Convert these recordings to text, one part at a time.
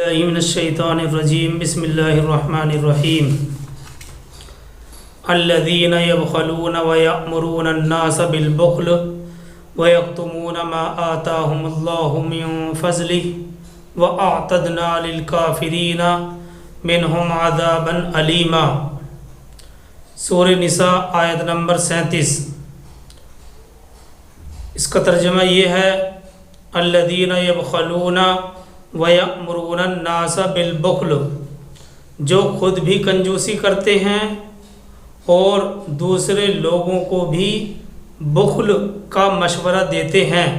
باللہ من الشیطان الرجیم بسم اللہ الرحمن الرحیم الذین یبخلون ویأمرون الناس بالبخل ویکتمون ما آتاہم اللہ من فضلہ وأعتدنا للکافرین منہم عذابا علیما۔ سورہ نساء آیت نمبر 37۔ اس کا ترجمہ یہ ہے الذین یبخلون وَيَأْمُرُونَ النَّاسَ بِالْبُخْلِ، جو خود بھی کنجوسی کرتے ہیں اور دوسرے لوگوں کو بھی بخل کا مشورہ دیتے ہیں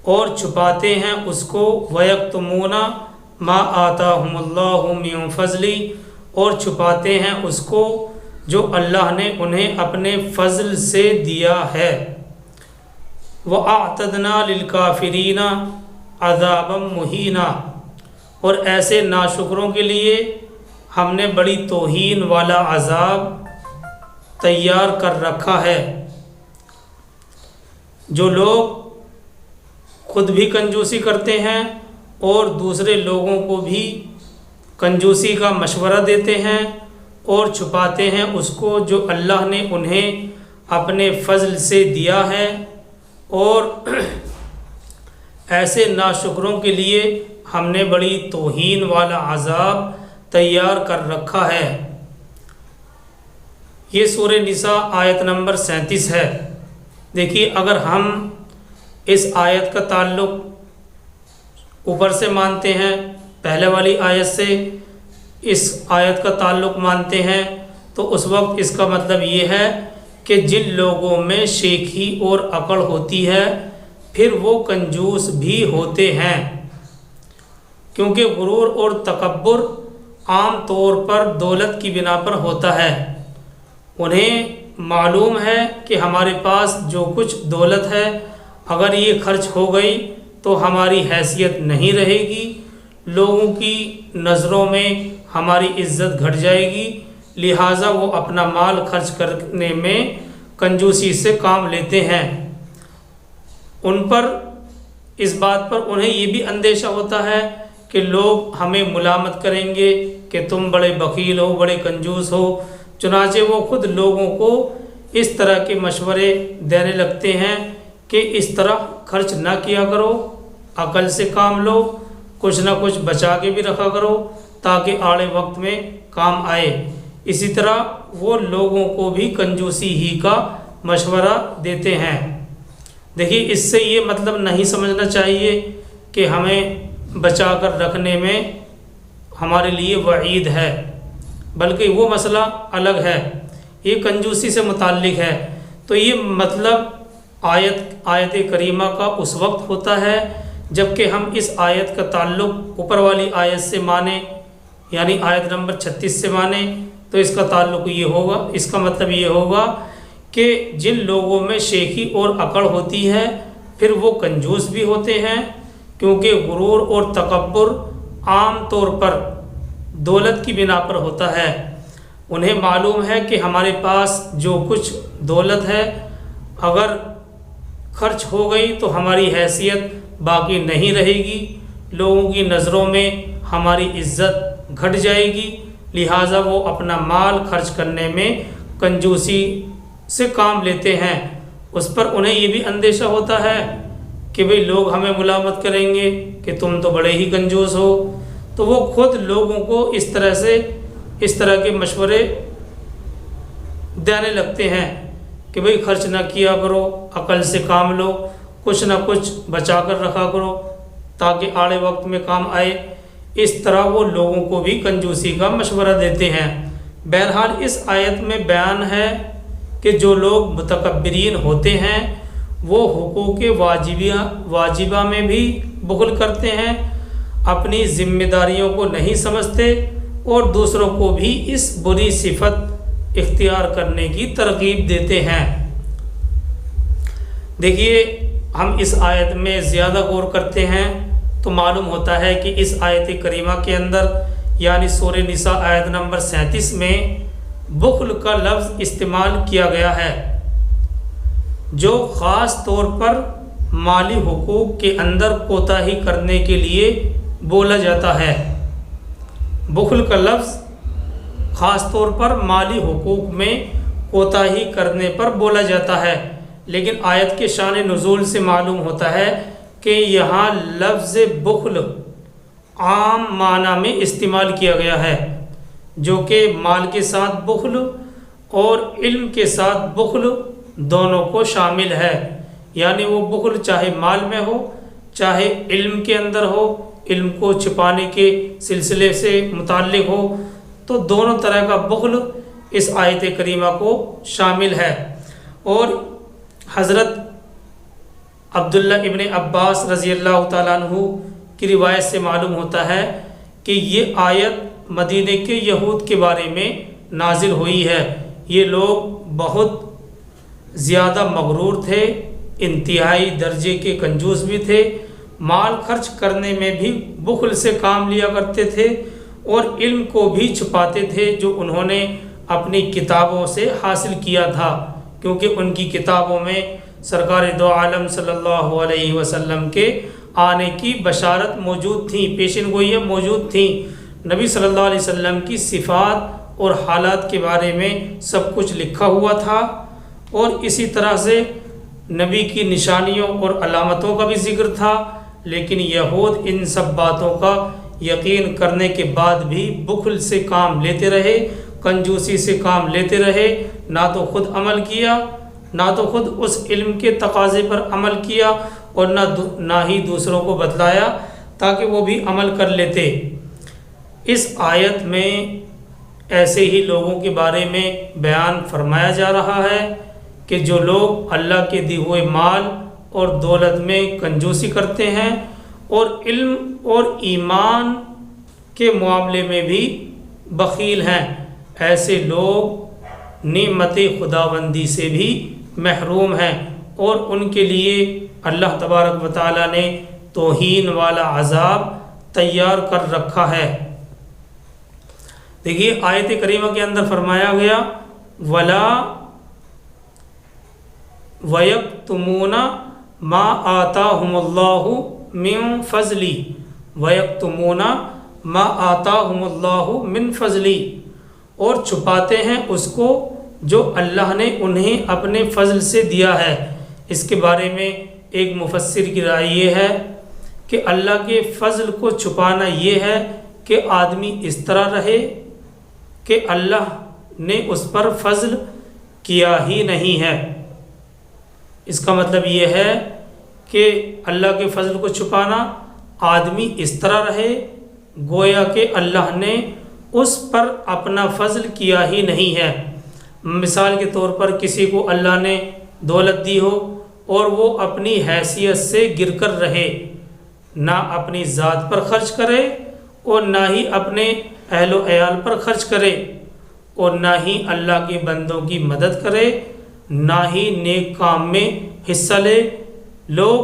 اور چھپاتے ہیں اس کو، وَيَكْتُمُونَ مَا آتَاهُمُ اللَّهُ مِن فَضْلِهِ، اور چھپاتے ہیں اس کو جو اللہ نے انہیں اپنے فضل سے دیا ہے۔ وَأَعْتَدْنَا لِلْكَافِرِينَ عذابا مہینا، اور ایسے ناشکروں کے لیے ہم نے بڑی توہین والا عذاب تیار کر رکھا ہے۔ جو لوگ خود بھی کنجوسی کرتے ہیں اور دوسرے لوگوں کو بھی کنجوسی کا مشورہ دیتے ہیں اور چھپاتے ہیں اس کو جو اللہ نے انہیں اپنے فضل سے دیا ہے، اور ایسے ناشکروں کے لیے ہم نے بڑی توہین والا عذاب تیار کر رکھا ہے۔ یہ سورہ نساء آیت نمبر 37 ہے۔ دیکھیے، اگر ہم اس آیت کا تعلق اوپر سے مانتے ہیں، پہلے والی آیت سے اس آیت کا تعلق مانتے ہیں، تو اس وقت اس کا مطلب یہ ہے کہ جن لوگوں میں شیخی اور عقل ہوتی ہے پھر وہ کنجوس بھی ہوتے ہیں، کیونکہ غرور اور تکبر عام طور پر دولت کی بنا پر ہوتا ہے۔ انہیں معلوم ہے کہ ہمارے پاس جو کچھ دولت ہے اگر یہ خرچ ہو گئی تو ہماری حیثیت نہیں رہے گی، لوگوں کی نظروں میں ہماری عزت گھٹ جائے گی، لہٰذا وہ اپنا مال خرچ کرنے میں کنجوسی سے کام لیتے ہیں۔ ان پر اس بات پر انہیں یہ بھی اندیشہ ہوتا ہے کہ لوگ ہمیں ملامت کریں گے کہ تم بڑے بخیل ہو، بڑے کنجوس ہو، چنانچہ وہ خود لوگوں کو اس طرح کے مشورے دینے لگتے ہیں کہ اس طرح خرچ نہ کیا کرو، عقل سے کام لو، کچھ نہ کچھ بچا کے بھی رکھا کرو تاکہ آڑے وقت میں کام آئے۔ اسی طرح وہ لوگوں کو بھی کنجوسی ہی کا مشورہ دیتے ہیں۔ دیکھیے، اس سے یہ مطلب نہیں سمجھنا چاہیے کہ ہمیں بچا کر رکھنے میں ہمارے لیے وعید ہے، بلکہ وہ مسئلہ الگ ہے، یہ کنجوسی سے متعلق ہے۔ تو یہ مطلب آیت کریمہ کا اس وقت ہوتا ہے جب کہ ہم اس آیت کا تعلق اوپر والی آیت سے مانیں، یعنی آیت نمبر 36 سے مانیں، تو اس کا تعلق یہ ہوگا، اس کا مطلب یہ ہوگا کہ جن لوگوں میں شیخی اور عقل ہوتی ہے پھر وہ کنجوس بھی ہوتے ہیں، کیونکہ غرور اور تکبر عام طور پر دولت کی بنا پر ہوتا ہے۔ انہیں معلوم ہے کہ ہمارے پاس جو کچھ دولت ہے اگر خرچ ہو گئی تو ہماری حیثیت باقی نہیں رہے گی، لوگوں کی نظروں میں ہماری عزت گھٹ جائے گی، لہٰذا وہ اپنا مال خرچ کرنے میں کنجوسی سے کام لیتے ہیں۔ اس پر انہیں یہ بھی اندیشہ ہوتا ہے کہ بھئی لوگ ہمیں ملامت کریں گے کہ تم تو بڑے ہی کنجوس ہو، تو وہ خود لوگوں کو اس طرح کے مشورے دینے لگتے ہیں کہ بھئی خرچ نہ کیا کرو، عقل سے کام لو، کچھ نہ کچھ بچا کر رکھا کرو تاکہ آڑے وقت میں کام آئے۔ اس طرح وہ لوگوں کو بھی کنجوسی کا مشورہ دیتے ہیں۔ بہرحال اس آیت میں بیان ہے کہ جو لوگ متکبرین ہوتے ہیں وہ حقوق واجبہ میں بھی بخل کرتے ہیں، اپنی ذمہ داریوں کو نہیں سمجھتے اور دوسروں کو بھی اس بری صفت اختیار کرنے کی ترغیب دیتے ہیں۔ دیکھیے، ہم اس آیت میں زیادہ غور کرتے ہیں تو معلوم ہوتا ہے کہ اس آیت کریمہ کے اندر یعنی سورہ نساء آیت نمبر 37 میں بخل کا لفظ استعمال کیا گیا ہے، جو خاص طور پر مالی حقوق کے اندر کوتاہی کرنے کے لیے بولا جاتا ہے۔ بخل کا لفظ خاص طور پر مالی حقوق میں کوتاہی کرنے پر بولا جاتا ہے، لیکن آیت کے شان نزول سے معلوم ہوتا ہے کہ یہاں لفظ بخل عام معنی میں استعمال کیا گیا ہے، جو کہ مال کے ساتھ بخل اور علم کے ساتھ بخل دونوں کو شامل ہے، یعنی وہ بخل چاہے مال میں ہو چاہے علم کے اندر ہو، علم کو چھپانے کے سلسلے سے متعلق ہو، تو دونوں طرح کا بخل اس آیت کریمہ کو شامل ہے۔ اور حضرت عبداللہ ابن عباس رضی اللہ تعالیٰ عنہ کی روایت سے معلوم ہوتا ہے کہ یہ آیت مدینہ کے یہود کے بارے میں نازل ہوئی ہے۔ یہ لوگ بہت زیادہ مغرور تھے، انتہائی درجے کے کنجوس بھی تھے، مال خرچ کرنے میں بھی بخل سے کام لیا کرتے تھے، اور علم کو بھی چھپاتے تھے جو انہوں نے اپنی کتابوں سے حاصل کیا تھا، کیونکہ ان کی کتابوں میں سرکار دو عالم صلی اللہ علیہ وسلم کے آنے کی بشارت موجود تھیں، پیشن گوئیاں موجود تھیں، نبی صلی اللہ علیہ وسلم کی صفات اور حالات کے بارے میں سب کچھ لکھا ہوا تھا، اور اسی طرح سے نبی کی نشانیوں اور علامتوں کا بھی ذکر تھا، لیکن یہود ان سب باتوں کا یقین کرنے کے بعد بھی بخل سے کام لیتے رہے، کنجوسی سے کام لیتے رہے، نہ تو خود عمل کیا، نہ تو خود اس علم کے تقاضے پر عمل کیا، اور نہ ہی دوسروں کو بتلایا تاکہ وہ بھی عمل کر لیتے۔ اس آیت میں ایسے ہی لوگوں کے بارے میں بیان فرمایا جا رہا ہے کہ جو لوگ اللہ کے دیے ہوئے مال اور دولت میں کنجوسی کرتے ہیں اور علم اور ایمان کے معاملے میں بھی بخیل ہیں، ایسے لوگ نعمت خداوندی سے بھی محروم ہیں، اور ان کے لیے اللہ تبارک و تعالیٰ نے توہین والا عذاب تیار کر رکھا ہے۔ دیکھیے آیت کریمہ کے اندر فرمایا گیا وَلَا وَيَكْتُمُونَ مَا آتَاهُمُ اللَّهُ مِن فَضْلِهِ وَيَكْتُمُونَ مَا آتَاهُمُ اللَّهُ مِن فَضْلِهِ، اور چھپاتے ہیں اس کو جو اللہ نے انہیں اپنے فضل سے دیا ہے۔ اس کے بارے میں ایک مفسر کی رائے یہ ہے کہ اللہ کے فضل کو چھپانا یہ ہے کہ آدمی اس طرح رہے کہ اللہ نے اس پر فضل کیا ہی نہیں ہے۔ اس کا مطلب یہ ہے کہ اللہ کے فضل کو چھپانا، آدمی اس طرح رہے گویا کہ اللہ نے اس پر اپنا فضل کیا ہی نہیں ہے۔ مثال کے طور پر کسی کو اللہ نے دولت دی ہو اور وہ اپنی حیثیت سے گر کر رہے، نہ اپنی ذات پر خرچ کرے اور نہ ہی اپنے اہل و عیال پر خرچ کرے، اور نہ ہی اللہ کے بندوں کی مدد کرے، نہ ہی نیک کام میں حصہ لے۔ لوگ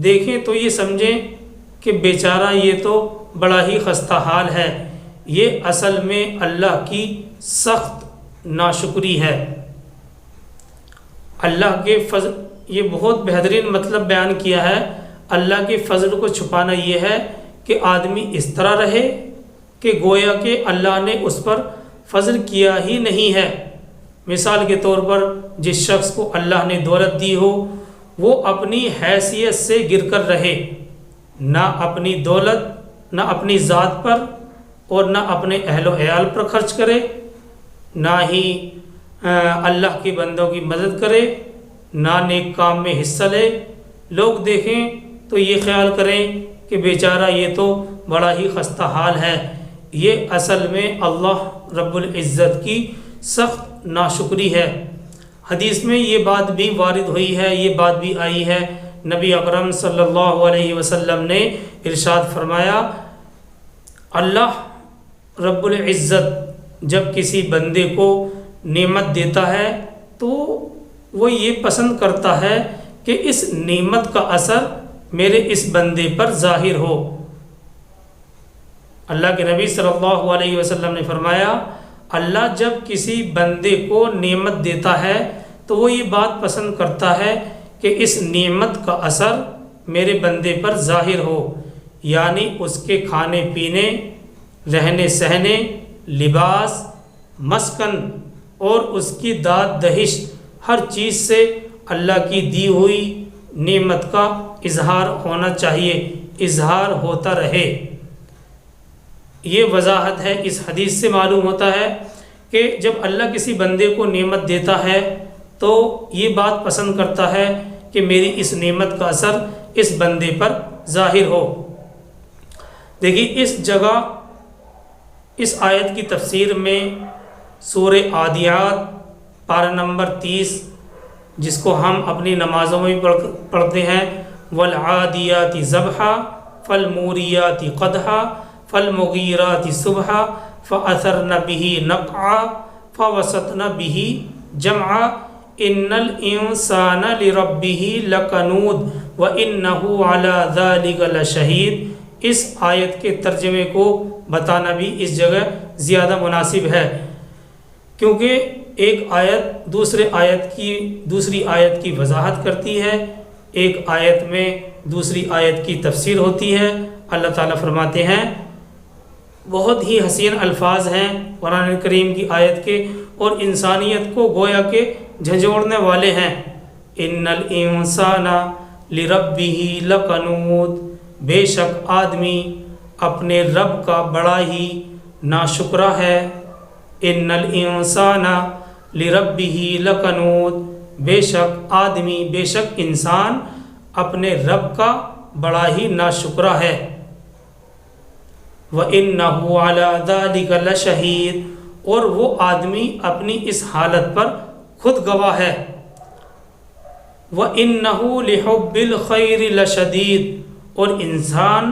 دیکھیں تو یہ سمجھیں کہ بیچارہ یہ تو بڑا ہی خستہ حال ہے، یہ اصل میں اللہ کی سخت ناشکری ہے۔ اللہ کے فضل، یہ بہت بہترین مطلب بیان کیا ہے۔ اللہ کے فضل کو چھپانا یہ ہے کہ آدمی اس طرح رہے کہ گویا کہ اللہ نے اس پر فضل کیا ہی نہیں ہے۔ مثال کے طور پر جس شخص کو اللہ نے دولت دی ہو وہ اپنی حیثیت سے گر کر رہے، نہ اپنی دولت، نہ اپنی ذات پر اور نہ اپنے اہل و عیال پر خرچ کرے، نہ ہی اللہ کے بندوں کی مدد کرے، نہ نیک کام میں حصہ لے۔ لوگ دیکھیں تو یہ خیال کریں کہ بیچارہ یہ تو بڑا ہی خستہ حال ہے، یہ اصل میں اللہ رب العزت کی سخت ناشکری ہے۔ حدیث میں یہ بات بھی وارد ہوئی ہے، یہ بات بھی آئی ہے، نبی اکرم صلی اللہ علیہ وسلم نے ارشاد فرمایا اللہ رب العزت جب کسی بندے کو نعمت دیتا ہے تو وہ یہ پسند کرتا ہے کہ اس نعمت کا اثر میرے اس بندے پر ظاہر ہو۔ اللہ کے نبی صلی اللہ علیہ وسلم نے فرمایا اللہ جب کسی بندے کو نعمت دیتا ہے تو وہ یہ بات پسند کرتا ہے کہ اس نعمت کا اثر میرے بندے پر ظاہر ہو، یعنی اس کے کھانے پینے، رہنے سہنے، لباس، مسکن اور اس کی داد دہش، ہر چیز سے اللہ کی دی ہوئی نعمت کا اظہار ہونا چاہیے، اظہار ہوتا رہے۔ یہ وضاحت ہے، اس حدیث سے معلوم ہوتا ہے کہ جب اللہ کسی بندے کو نعمت دیتا ہے تو یہ بات پسند کرتا ہے کہ میری اس نعمت کا اثر اس بندے پر ظاہر ہو۔ دیکھیے اس جگہ اس آیت کی تفسیر میں سورہ عادیات پارہ نمبر 30، جس کو ہم اپنی نمازوں میں پڑھتے ہیں، والعادیات ضبحا فالموریات قدحا فالمغیرات صبحا فأثرن به نقعا فوسطن به جمعا ان الانسان لربه لکنود وانه على ذلك لشہید۔ اس آیت کے ترجمے کو بتانا بھی اس جگہ زیادہ مناسب ہے، کیونکہ ایک آیت دوسری آیت کی وضاحت کرتی ہے، ایک آیت میں دوسری آیت کی تفسیر ہوتی ہے۔ اللہ تعالیٰ فرماتے ہیں، بہت ہی حسین الفاظ ہیں قرآن کریم کی آیت کے، اور انسانیت کو گویا کہ جھنجھوڑنے والے ہیں۔ ان الانسان لربہ لکنود، بے شک آدمی اپنے رب کا بڑا ہی ناشکرا ہے۔ ان الانسان لربہ لکنود، بے شک آدمی، بے شک انسان اپنے رب کا بڑا ہی ناشکرا ہے۔ وَإِنَّهُ عَلَى ذَلِكَ لَشَهِيدٌ، اور وہ آدمی اپنی اس حالت پر خود گواہ ہے۔ وَإِنَّهُ لِحُبِّ الْخَيْرِ لَشَدِيدٌ، اور انسان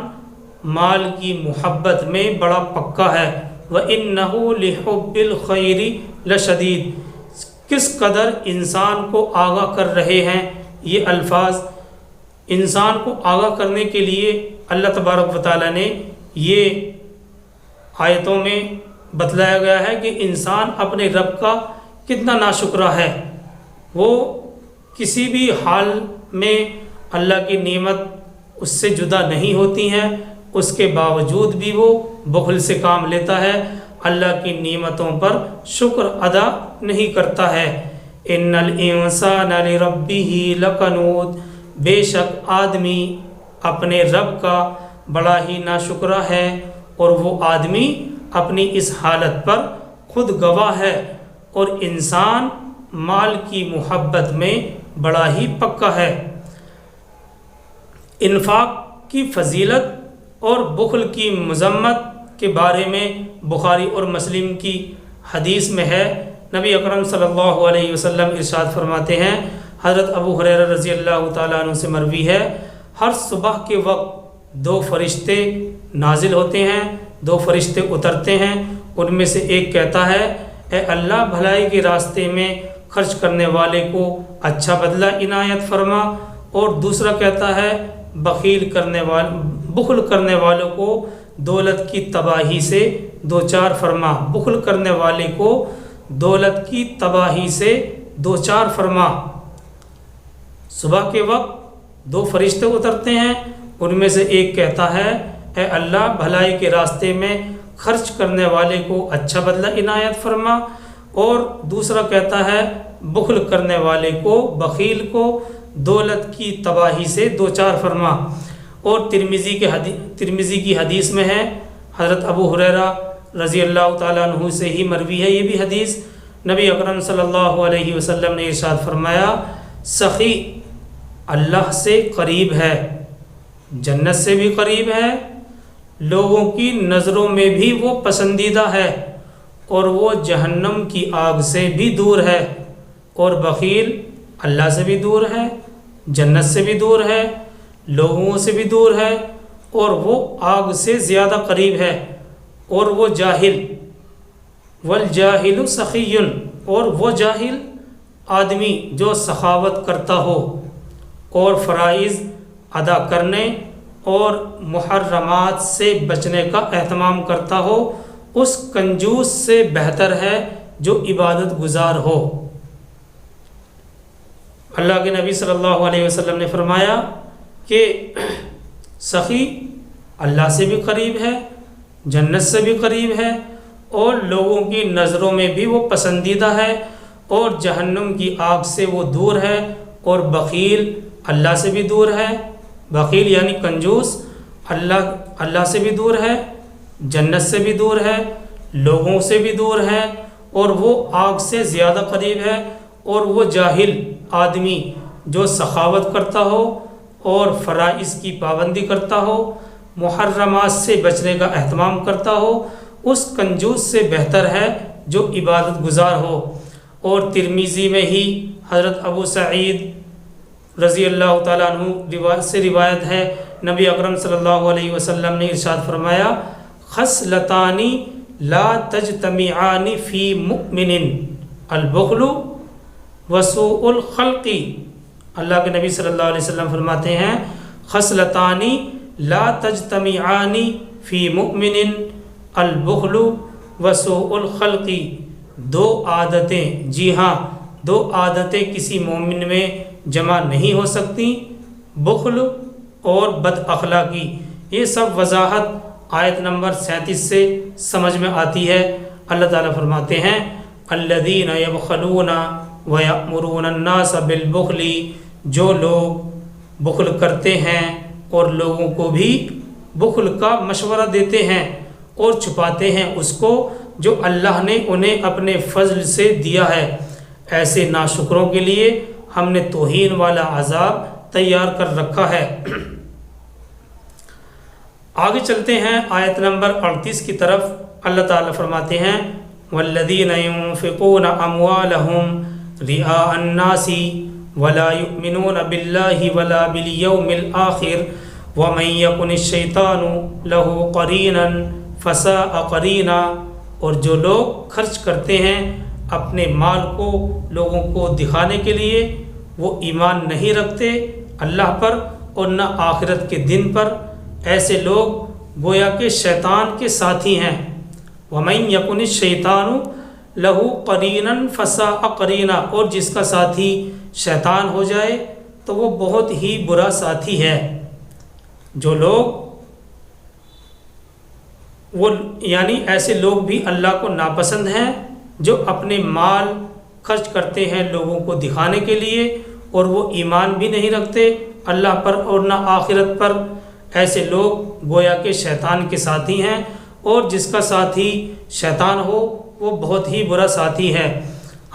مال کی محبت میں بڑا پکا ہے۔ وَإِنَّهُ لِحُبِّ الْخَيْرِ لَشَدِيدٌ، کس قدر انسان کو آگاہ کر رہے ہیں یہ الفاظ۔ انسان کو آگاہ کرنے کے لیے اللہ تبارک و تعالیٰ نے یہ آیتوں میں بتلایا گیا ہے کہ انسان اپنے رب کا کتنا ناشکرا ہے۔ وہ کسی بھی حال میں اللہ کی نعمت اس سے جدا نہیں ہوتی ہیں، اس کے باوجود بھی وہ بخل سے کام لیتا ہے، اللہ کی نعمتوں پر شکر ادا نہیں کرتا ہے۔ ان الانسان لربہ لکنود، بے شک آدمی اپنے رب کا بڑا ہی ناشکرا ہے، اور وہ آدمی اپنی اس حالت پر خود گواہ ہے، اور انسان مال کی محبت میں بڑا ہی پکا ہے۔ انفاق کی فضیلت اور بخل کی مذمت کے بارے میں بخاری اور مسلم کی حدیث میں ہے، نبی اکرم صلی اللہ علیہ وسلم ارشاد فرماتے ہیں، حضرت ابو ہریرہ رضی اللہ تعالیٰ عنہ سے مروی ہے، ہر صبح کے وقت 2 فرشتے نازل ہوتے ہیں، 2 فرشتے اترتے ہیں، ان میں سے ایک کہتا ہے، اے اللہ بھلائی کے راستے میں خرچ کرنے والے کو اچھا بدلہ عنایت فرما، اور دوسرا کہتا ہے بخل کرنے والوں کو دولت کی تباہی سے دوچار فرما، بخل کرنے والے کو دولت کی تباہی سے دوچار فرما۔ صبح کے وقت 2 فرشتے اترتے ہیں، ان میں سے ایک کہتا ہے، اے اللہ بھلائی کے راستے میں خرچ کرنے والے کو اچھا بدلہ عنایت فرما، اور دوسرا کہتا ہے بخل کرنے والے کو، بخیل کو دولت کی تباہی سے دوچار فرما۔ اور ترمذی کی حدیث میں ہے، حضرت ابو ہریرہ رضی اللہ تعالیٰ عنہ سے ہی مروی ہے یہ بھی حدیث، نبی اکرم صلی اللہ علیہ وسلم نے ارشاد فرمایا، سخی اللہ سے قریب ہے، جنت سے بھی قریب ہے، لوگوں کی نظروں میں بھی وہ پسندیدہ ہے، اور وہ جہنم کی آگ سے بھی دور ہے، اور بخیل اللہ سے بھی دور ہے، جنت سے بھی دور ہے، لوگوں سے بھی دور ہے، اور وہ آگ سے زیادہ قریب ہے۔ اور وہ جاہل، والجاہل سخی، اور وہ جاہل آدمی جو سخاوت کرتا ہو اور فرائض ادا کرنے اور محرمات سے بچنے کا اہتمام کرتا ہو، اس کنجوس سے بہتر ہے جو عبادت گزار ہو۔ اللہ کے نبی صلی اللہ علیہ وسلم نے فرمایا کہ سخی اللہ سے بھی قریب ہے، جنت سے بھی قریب ہے، اور لوگوں کی نظروں میں بھی وہ پسندیدہ ہے، اور جہنم کی آگ سے وہ دور ہے، اور بخیل اللہ سے بھی دور ہے، بخیل یعنی کنجوس اللہ سے بھی دور ہے، جنت سے بھی دور ہے، لوگوں سے بھی دور ہے، اور وہ آگ سے زیادہ قریب ہے۔ اور وہ جاہل آدمی جو سخاوت کرتا ہو اور فرائض کی پابندی کرتا ہو، محرمات سے بچنے کا اہتمام کرتا ہو، اس کنجوس سے بہتر ہے جو عبادت گزار ہو۔ اور ترمذی میں ہی حضرت ابو سعید رضی اللہ تعالیٰ عنہ سے روایت ہے، نبی اکرم صلی اللہ علیہ وسلم نے ارشاد فرمایا، خصلتان لا تجتمعان فی مؤمن، البخل وسوء الخلق۔ اللہ کے نبی صلی اللہ علیہ وسلم فرماتے ہیں، خصلتان لا تجتمعان فی مؤمن، البخل وسوء الخلق۔ دو عادتیں، جی ہاں دو عادتیں کسی مومن میں جمع نہیں ہو سکتی، بخل اور بد اخلاقی۔ یہ سب وضاحت آیت نمبر 37 سے سمجھ میں آتی ہے۔ اللہ تعالیٰ فرماتے ہیں، الذین یبخلون ویأمرون الناس بالبخل، جو لوگ بخل کرتے ہیں اور لوگوں کو بھی بخل کا مشورہ دیتے ہیں اور چھپاتے ہیں اس کو جو اللہ نے انہیں اپنے فضل سے دیا ہے، ایسے ناشکروں کے لیے ہم نے توہین والا عذاب تیار کر رکھا ہے۔ آگے چلتے ہیں آیت نمبر 38 کی طرف۔ اللہ تعالیٰ فرماتے ہیں، والذین ينفقون اموالهم رئاء الناس ولا يؤمنون بالله ولا باليوم الآخر ومن يكن الشيطان له قرينا فساء قرينا۔ اور جو لوگ خرچ کرتے ہیں اپنے مال کو لوگوں کو دکھانے کے لیے، وہ ایمان نہیں رکھتے اللہ پر اور نہ آخرت کے دن پر، ایسے لوگ گویا کہ شیطان کے ساتھی ہیں۔ وَمَن يَكُنِ الشَّيْطَانُ لَهُ قَرِينًا فَسَاءَ قَرِينًا، اور جس کا ساتھی شیطان ہو جائے تو وہ بہت ہی برا ساتھی ہے۔ جو لوگ یعنی ایسے لوگ بھی اللہ کو ناپسند ہیں جو اپنے مال خرچ کرتے ہیں لوگوں کو دکھانے کے لیے اور وہ ایمان بھی نہیں رکھتے اللہ پر اور نہ آخرت پر، ایسے لوگ گویا کہ شیطان کے ساتھی ہیں، اور جس کا ساتھی شیطان ہو وہ بہت ہی برا ساتھی ہے۔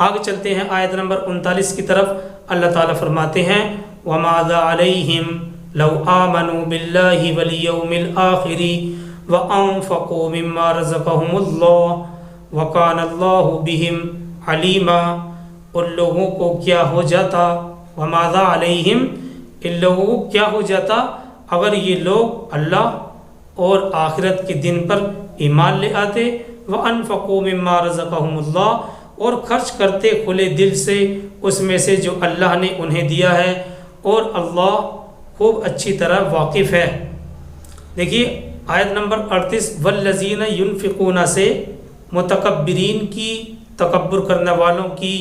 آگے چلتے ہیں آیت نمبر 39 کی طرف۔ اللہ تعالیٰ فرماتے ہیں، وَمَاذَا عَلَيْهِمْ لَوْ آمَنُوا بِاللَّهِ وَالْيَوْمِ الْآخِرِ وَأَنفَقُوا مِمَّا رَزَقَهُمُ اللَّهُ وَكَانَ اللَّهُ بِهِمْ عَلِيمًا۔ ان لوگوں کو کیا ہو جاتا، وَمَاذَا عَلَيْهِمْ، ان لوگوں کو کیا ہو جاتا اگر یہ لوگ اللہ اور آخرت کے دن پر ایمان لے آتے، وَأَنفَقُوا مِمَّا رَزَقَهُمُ اللَّهُ، اور خرچ کرتے کھلے دل سے اس میں سے جو اللہ نے انہیں دیا ہے، اور اللہ خوب اچھی طرح واقف ہے۔ دیکھیے آیت نمبر 38، والذین ینفقون سے متکبرین کی، تکبر کرنے والوں کی،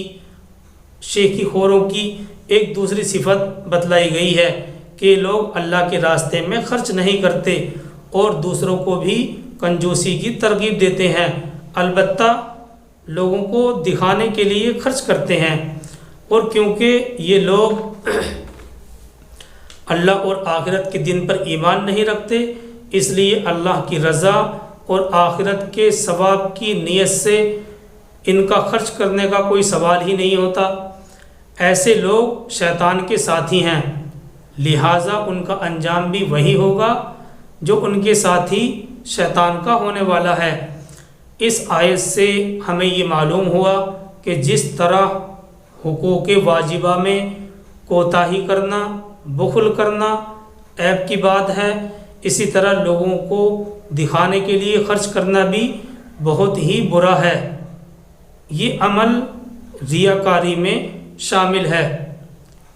شیخی خوروں کی ایک دوسری صفت بتلائی گئی ہے کہ لوگ اللہ کے راستے میں خرچ نہیں کرتے اور دوسروں کو بھی کنجوسی کی ترغیب دیتے ہیں، البتہ لوگوں کو دکھانے کے لیے خرچ کرتے ہیں۔ اور کیونکہ یہ لوگ اللہ اور آخرت کے دن پر ایمان نہیں رکھتے، اس لیے اللہ کی رضا اور آخرت کے ثواب کی نیت سے ان کا خرچ کرنے کا کوئی سوال ہی نہیں ہوتا۔ ایسے لوگ شیطان کے ساتھی ہیں، لہٰذا ان کا انجام بھی وہی ہوگا جو ان کے ساتھی شیطان کا ہونے والا ہے۔ اس آیت سے ہمیں یہ معلوم ہوا کہ جس طرح حقوق واجبہ میں کوتاہی کرنا، بخل کرنا عیب کی بات ہے، اسی طرح لوگوں کو دکھانے کے لیے خرچ کرنا بھی بہت ہی برا ہے۔ یہ عمل ریاکاری میں شامل ہے۔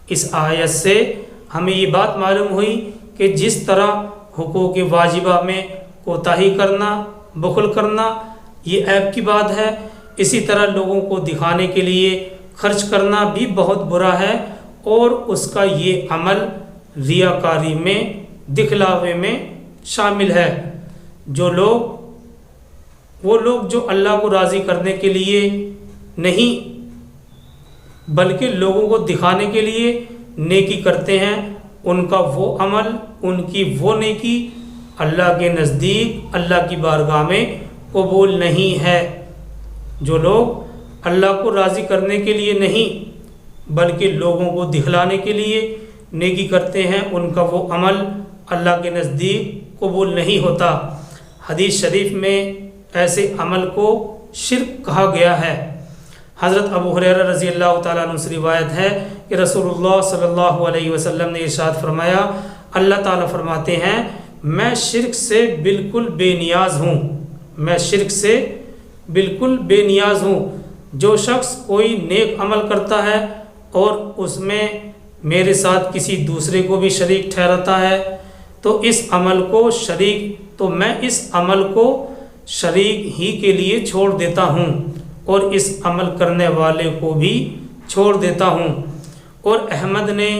اس آیت سے ہمیں یہ بات معلوم ہوئی کہ جس طرح حقوق واجبہ میں کوتاہی کرنا، بخل کرنا یہ عیب کی بات ہے، اسی طرح لوگوں کو دکھانے کے لیے خرچ کرنا بھی بہت برا ہے، اور اس کا یہ عمل ریاکاری میں، دکھلاوے میں شامل ہے۔ وہ لوگ جو اللہ کو راضی کرنے کے لیے نہیں بلکہ لوگوں کو دکھانے کے لیے نیکی کرتے ہیں، ان کا وہ عمل، ان کی وہ نیکی اللہ کے نزدیک، اللہ کی بارگاہ میں قبول نہیں ہے۔ جو لوگ اللہ کو راضی کرنے کے لیے نہیں بلکہ لوگوں کو دکھلانے کے لیے نیکی کرتے ہیں، ان کا وہ عمل اللہ کے نزدیک قبول نہیں ہوتا۔ حدیث شریف میں ایسے عمل کو شرک کہا گیا ہے۔ حضرت ابو ہریرہ رضی اللہ تعالیٰ عنہ سے روایت ہے کہ رسول اللہ صلی اللہ علیہ وسلم نے ارشاد فرمایا، اللہ تعالیٰ فرماتے ہیں میں شرک سے بالکل بے نیاز ہوں، میں شرک سے بالکل بے نیاز ہوں۔ جو شخص کوئی نیک عمل کرتا ہے اور اس میں میرے ساتھ کسی دوسرے کو بھی شریک ٹھہراتا ہے تو میں اس عمل کو شریک ہی کے لیے چھوڑ دیتا ہوں اور اس عمل کرنے والے کو بھی چھوڑ دیتا ہوں۔ اور احمد نے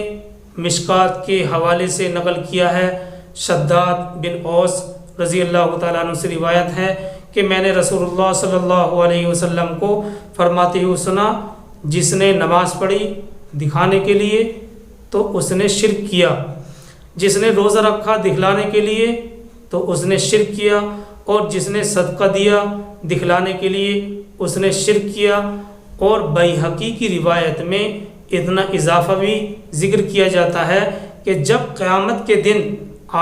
مشکات کے حوالے سے نقل کیا ہے، شداد بن اوس رضی اللہ تعالیٰ عنہ سے روایت ہے کہ میں نے رسول اللہ صلی اللہ علیہ وسلم کو فرماتے ہوئے سنا، جس نے نماز پڑھی دکھانے کے لیے تو اس نے شرک کیا، جس نے روزہ رکھا دکھلانے کے لیے تو اس نے شرک کیا، اور جس نے صدقہ دیا دکھلانے کے لیے اس نے شرک کیا۔ اور بیہقی کی روایت میں اتنا اضافہ بھی ذکر کیا جاتا ہے کہ جب قیامت کے دن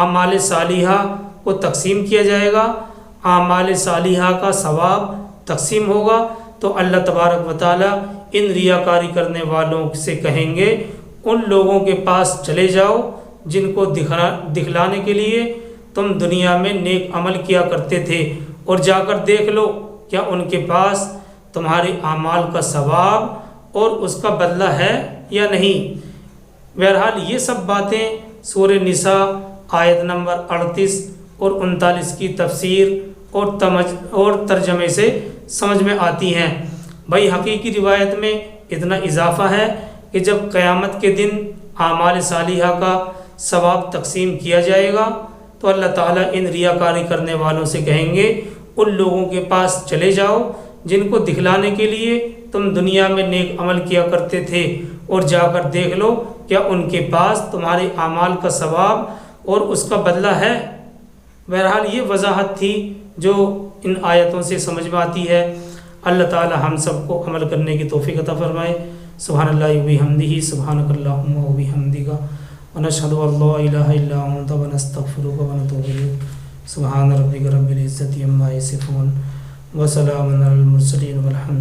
اعمال صالحہ کو تقسیم کیا جائے گا، اعمال صالحہ کا ثواب تقسیم ہوگا، تو اللہ تبارک و تعالیٰ ان ریاکاری کرنے والوں سے کہیں گے ان لوگوں کے پاس چلے جاؤ جن کو دکھلانے کے لیے تم دنیا میں نیک عمل کیا کرتے تھے، اور جا کر دیکھ لو کیا ان کے پاس تمہارے اعمال کا ثواب اور اس کا بدلہ ہے یا نہیں۔ بہرحال یہ سب باتیں سورہ نساء آیت نمبر 38 اور 39 کی تفسیر اور ترجمے سے سمجھ میں آتی ہیں۔ بھائی حقیقی روایت میں اتنا اضافہ ہے کہ جب قیامت کے دن اعمال صالحہ کا ثواب تقسیم کیا جائے گا تو اللہ تعالیٰ ان ریاکاری کرنے والوں سے کہیں گے ان لوگوں کے پاس چلے جاؤ جن کو دکھلانے کے لیے تم دنیا میں نیک عمل کیا کرتے تھے، اور جا کر دیکھ لو کیا ان کے پاس تمہارے اعمال کا ثواب اور اس کا بدلہ ہے۔ بہرحال یہ وضاحت تھی جو ان آیتوں سے سمجھ میں آتی ہے۔ اللہ تعالی ہم سب کو عمل کرنے کی توفیق عطا فرمائے۔ سبحان اللہ و بحمدہ، سبحانک اللہم و بحمدک، ونشہد ان لا الہ الا انت ونستغفرک ونتوب الیک۔ سبحان ربک رب العزۃ عما یصفون وسلام علی المرسلین والحمد